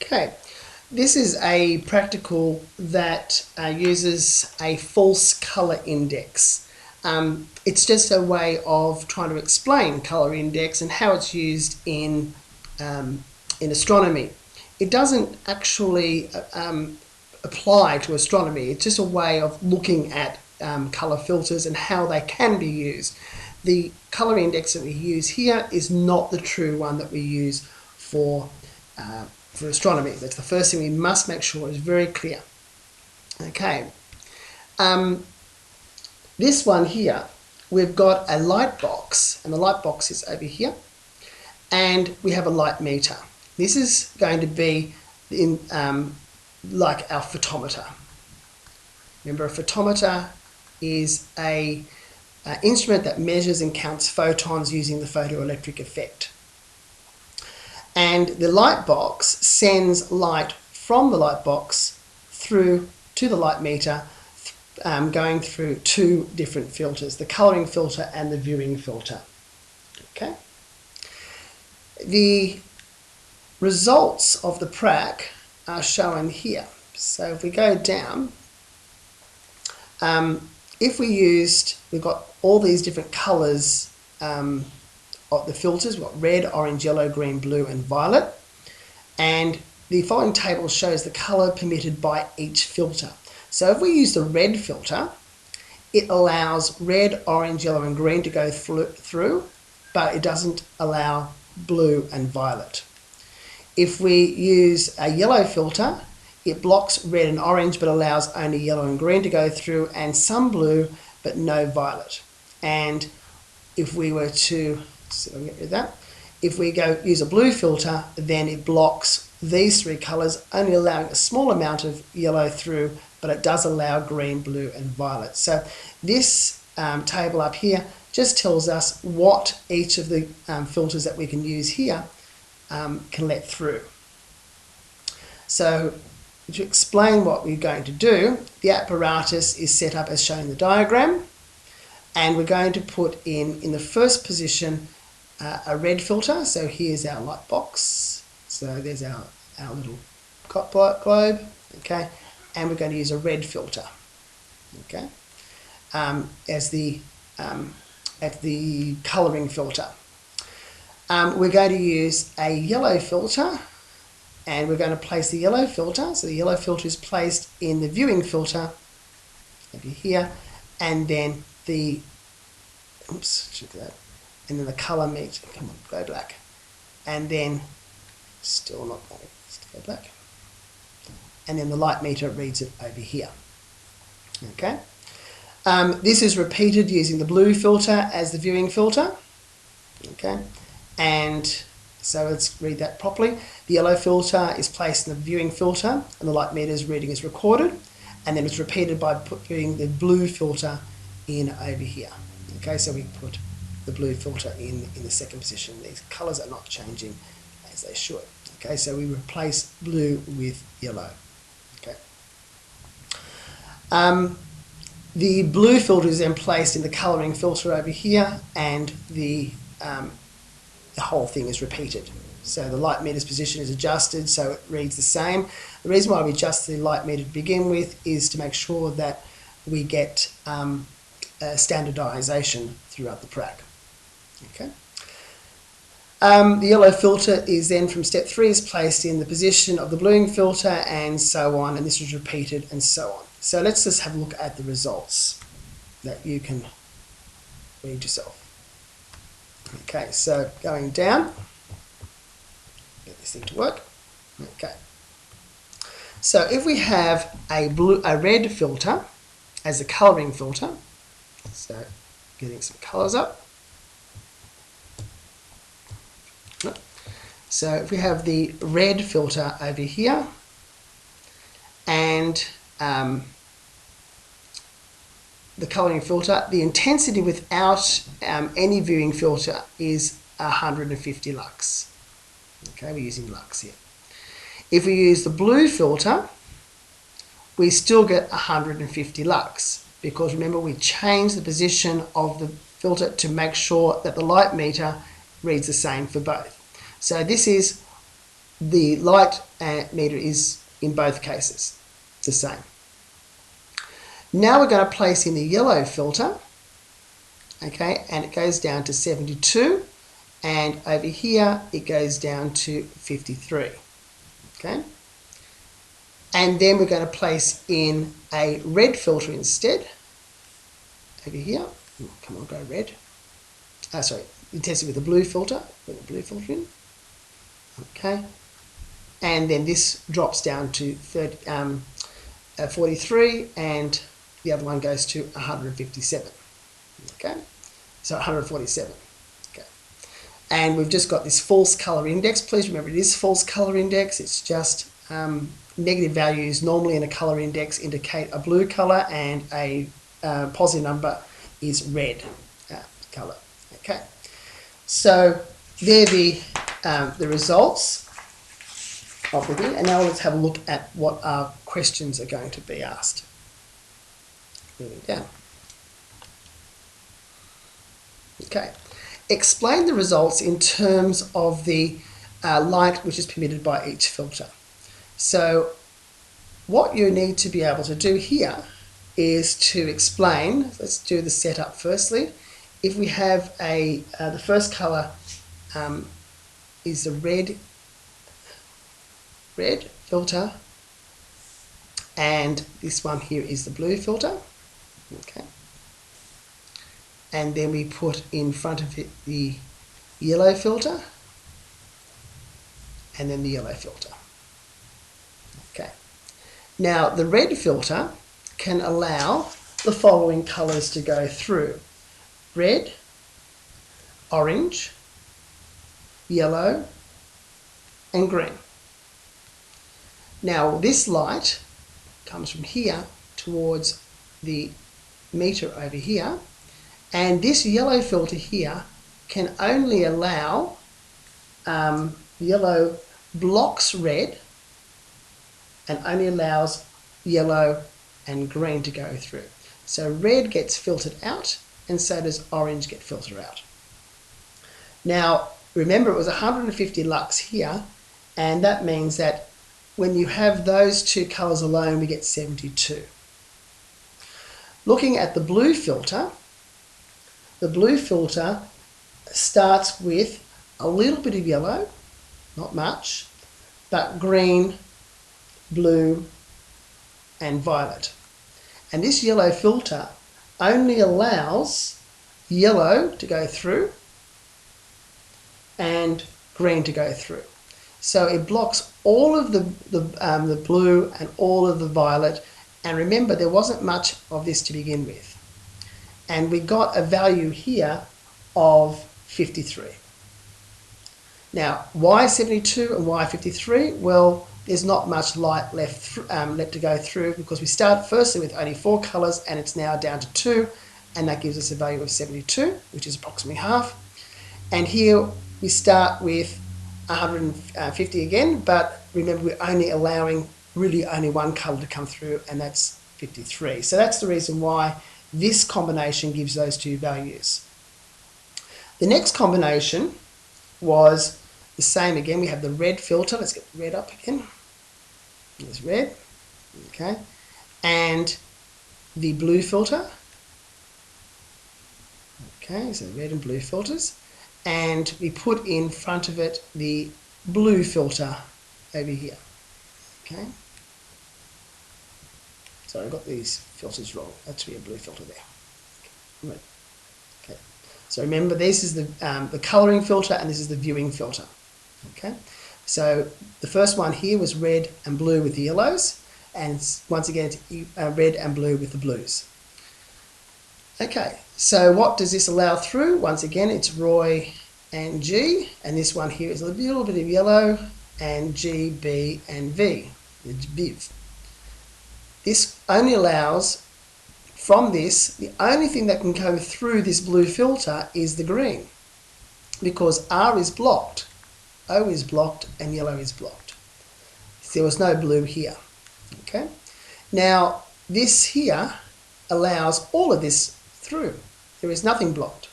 Okay, this is a practical that uses a false colour index. It's just a way of trying to explain colour index and how it's used in astronomy. It doesn't actually apply to astronomy. It's just a way of looking at colour filters and how they can be used. The colour index that we use here is not the true one that we use for astronomy. That's the first thing we must make sure is very clear. Okay. This one here, we've got a light box, and the light box is over here, and we have a light meter. This is going to be in like our photometer. Remember, a photometer is a instrument that measures and counts photons using the photoelectric effect. And the light box sends light from the light box through to the light meter, going through two different filters, the colouring filter and the viewing filter. Okay. The results of the prac are shown here. So if we go down, we've got all these different colours of the filters. We've got red, orange, yellow, green, blue and violet. And the following table shows the colour permitted by each filter. So if we use the red filter, it allows red, orange, yellow and green to go through, but it doesn't allow blue and violet. If we use a yellow filter, it blocks red and orange but allows only yellow and green to go through and some blue but no violet. And if we were to, so I'll get rid of that, if we go use a blue filter, then it blocks these three colours, only allowing a small amount of yellow through, but it does allow green, blue and violet. So this table up here just tells us what each of the filters that we can use here can let through. So to explain what we're going to do, the apparatus is set up as shown in the diagram, and we're going to put in the first position a red filter. So here's our light box. So there's our little globe, okay, and we're going to use a red filter, okay, as the colouring filter. We're going to use a yellow filter, and we're going to place the yellow filter. So the yellow filter is placed in the viewing filter over here, and then the and then the colour meter. Come on, go black, and then still not going. Go black, and then the light meter reads it over here. Okay. This is repeated using the blue filter as the viewing filter. Okay, and so let's read that properly. The yellow filter is placed in the viewing filter and the light meter's reading is recorded, and then it's repeated by putting the blue filter in over here. Okay, so we put the blue filter in the second position. These colours are not changing as they should. Okay, so we replace blue with yellow. Okay. The blue filter is then placed in the colouring filter over here, and the whole thing is repeated. So the light meter's position is adjusted so it reads the same. The reason why we adjust the light meter to begin with is to make sure that we get standardisation throughout the prac. Okay. The yellow filter is then from step 3 is placed in the position of the bluing filter and so on, and this is repeated and so on. So let's just have a look at the results that you can read yourself. Okay, so going down, get this thing to work. Okay, so if we have a red filter as a colouring filter, so getting some colours up. So if we have the red filter over here, and the colouring filter, the intensity without any viewing filter is 150 lux. Okay, we're using lux here. If we use the blue filter, we still get 150 lux, because remember we changed the position of the filter to make sure that the light meter reads the same for both. So this is the light meter is in both cases the same. Now we're going to place in the yellow filter, okay, and it goes down to 72, and over here it goes down to 53, okay. And then we're going to place in a red filter instead, over here. Oh, come on, go red. Sorry, you test it with a blue filter, put the blue filter in, okay. And then this drops down to 43, and the other one goes to 157, okay, so 147, okay. And we've just got this false colour index. Please remember, it is false colour index. It's just negative values normally in a colour index indicate a blue colour, and a positive number is red colour, okay. So they're the results of the thing, and now let's have a look at what our questions are going to be asked. Moving down. Okay. Explain the results in terms of the light which is permitted by each filter. So what you need to be able to do here is to explain. Let's do the setup firstly. If we have the first colour is the red filter, and this one here is the blue filter, okay, and then we put in front of it the yellow filter, and then the yellow filter, okay. Now the red filter can allow the following colours to go through: red, orange, yellow, and green. Now this light comes from here towards the meter over here, and this yellow filter here can only allow, yellow blocks red and only allows yellow and green to go through. So red gets filtered out, and so does orange get filtered out. Now remember, it was 150 lux here, and that means that when you have those two colours alone, we get 72. Looking at the blue filter starts with a little bit of yellow, not much, but green, blue, and violet. And this yellow filter only allows yellow to go through and green to go through. So it blocks all of the blue and all of the violet. And remember, there wasn't much of this to begin with. And we got a value here of 53. Now, why 72 and why 53? Well, there's not much light left to go through, because we start firstly with only 4 colours, and it's now down to 2, and that gives us a value of 72, which is approximately half. And here we start with 150 again, but remember, we're only allowing really only one colour to come through, and that's 53. So that's the reason why this combination gives those two values. The next combination was the same again. We have the red filter. Let's get red up again. There's red, okay, and the blue filter. Okay, so red and blue filters. And we put in front of it the blue filter over here, okay. So I got these filters wrong. That should be a blue filter there. Right. Okay. So remember, this is the colouring filter, and this is the viewing filter, okay. So the first one here was red and blue with the yellows, and once again it's red and blue with the blues. Okay, so what does this allow through? Once again, it's Roy and G, and this one here is a little bit of yellow, and G, B, and V, it's BIV. This only allows, from this, the only thing that can go through this blue filter is the green, because R is blocked, O is blocked, and yellow is blocked. There was no blue here, okay? Now, this here allows all of this through. There is nothing blocked.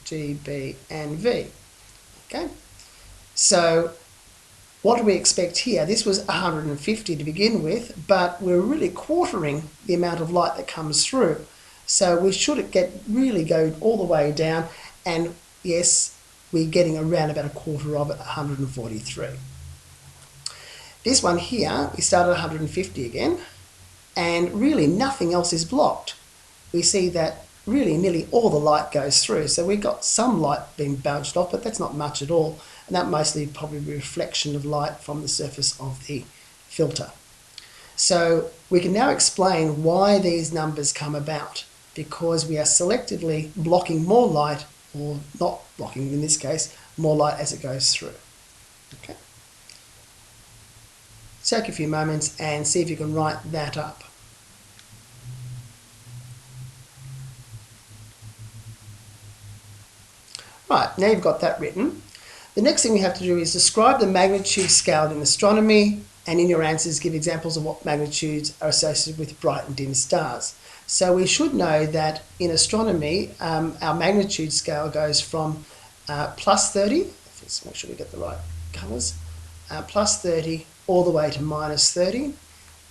G, B, and V. Okay? So what do we expect here? This was 150 to begin with, but we're really quartering the amount of light that comes through. So we should really go all the way down, and yes, we're getting around about a quarter of it, 143. This one here, we start at 150 again, and really nothing else is blocked. We see that really nearly all the light goes through. So we've got some light being bounced off, but that's not much at all. And that mostly probably reflection of light from the surface of the filter. So we can now explain why these numbers come about, because we are selectively blocking more light, or not blocking in this case, more light as it goes through. Okay. Take a few moments and see if you can write that up. Right, now you've got that written. The next thing we have to do is describe the magnitude scale in astronomy, and in your answers give examples of what magnitudes are associated with bright and dim stars. So we should know that in astronomy, our magnitude scale goes from plus 30, let's make sure we get the right colours, plus 30 all the way to minus 30,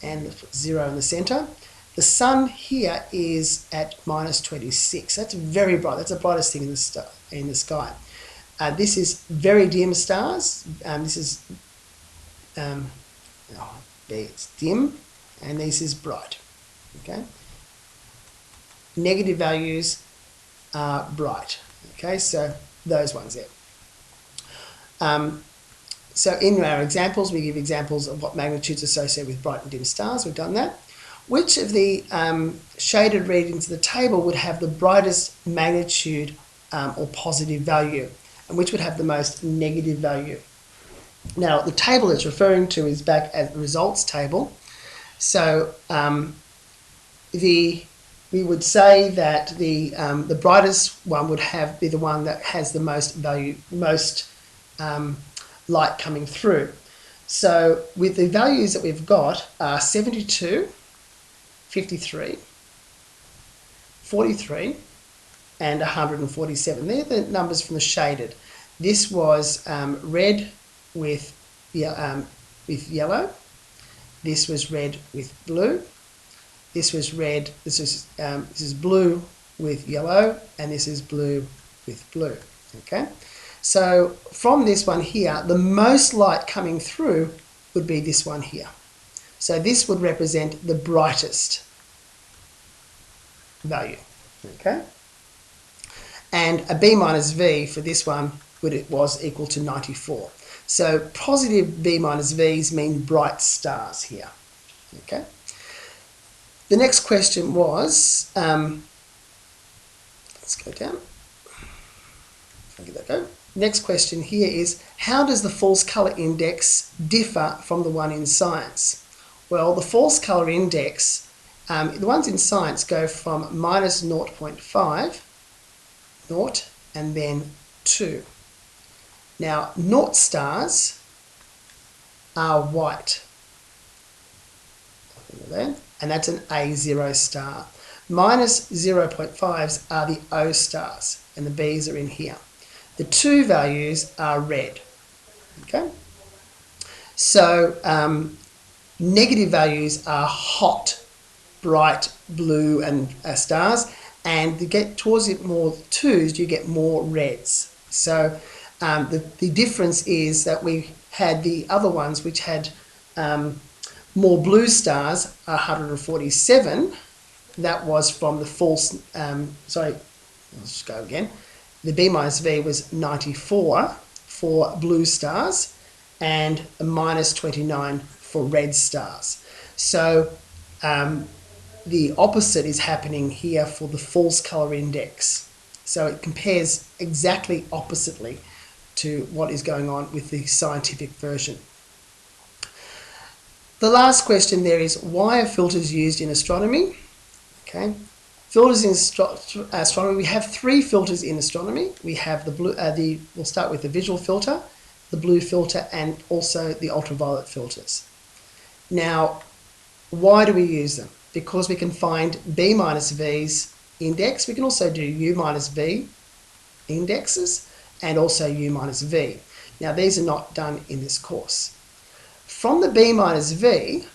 and 0 in the centre. The sun here is at minus 26. That's very bright. That's the brightest thing in the sky. This is very dim stars. This is it's dim, and this is bright. Okay. Negative values are bright. Okay, so those ones there. So in our examples, we give examples of what magnitudes associated with bright and dim stars. We've done that. Which of the shaded readings of the table would have the brightest magnitude or positive value, and which would have the most negative value? Now, the table it's referring to is back at the results table. So we would say that the brightest one would be the one that has the most value, most light coming through. So with the values that we've got are 72, 53, 43, and 147. They're the numbers from the shaded. This was red with yellow. This was red with blue. This was red. This is blue with yellow, and this is blue with blue. Okay. So from this one here, the most light coming through would be this one here. So this would represent the brightest value. Okay. And a B minus V for this one was equal to 94. So positive B minus V's mean bright stars here. Okay. The next question was, let's go down. I'll give that a go. Next question here is, how does the false colour index differ from the one in science? Well, the false colour index, the ones in science go from minus 0.5, 0, and then 2. Now, naught stars are white, and that's an A0 star. Minus 0.5s are the O stars, and the Bs are in here. The 2 values are red. Okay? So negative values are hot, bright blue and stars, and to get towards it more 2s, you get more reds. So the difference is that we had the other ones which had more blue stars, 147. That was from the false, sorry, let's go again. The B minus V was 94 for blue stars and a minus 29 for red stars. So the opposite is happening here for the false colour index. So it compares exactly oppositely to what is going on with the scientific version. The last question there is, why are filters used in astronomy? Okay. Filters in astronomy, we have 3 filters in astronomy. We have the blue, we'll start with the visual filter, the blue filter, and also the ultraviolet filters. Now, why do we use them? Because we can find B minus V's index. We can also do U minus V indexes and also U minus V. Now, these are not done in this course. From the B minus V,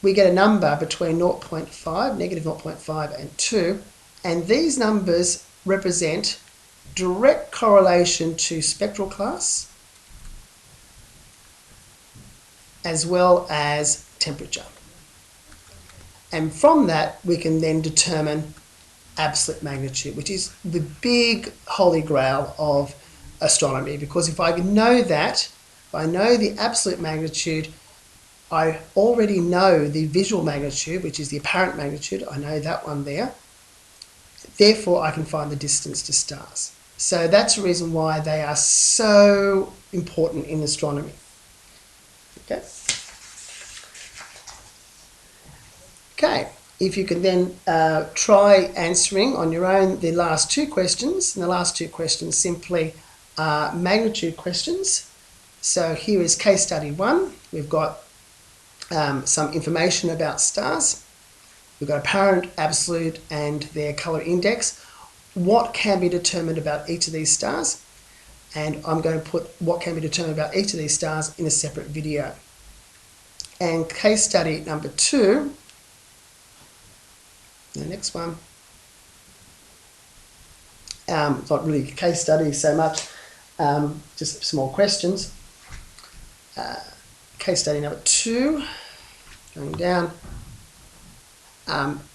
we get a number between 0.5, negative 0.5 and 2, and these numbers represent direct correlation to spectral class as well as temperature. And from that, we can then determine absolute magnitude, which is the big holy grail of astronomy, because if I know that, if I know the absolute magnitude, I already know the visual magnitude, which is the apparent magnitude. I know that one there. Therefore, I can find the distance to stars. So that's the reason why they are so important in astronomy. Okay. Okay. If you can then try answering on your own the last two questions, and the last two questions simply are magnitude questions. So here is case study 1. We've got some information about stars. We've got apparent, absolute, and their colour index. What can be determined about each of these stars? And I'm going to put what can be determined about each of these stars in a separate video. And case study number 2, the next one, it's not really a case study so much, just small questions. Case study number 2, going down,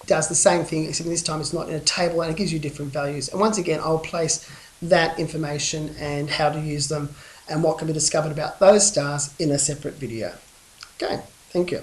does the same thing, except this time it's not in a table and it gives you different values. And once again, I'll place that information and how to use them and what can be discovered about those stars in a separate video. Okay, thank you.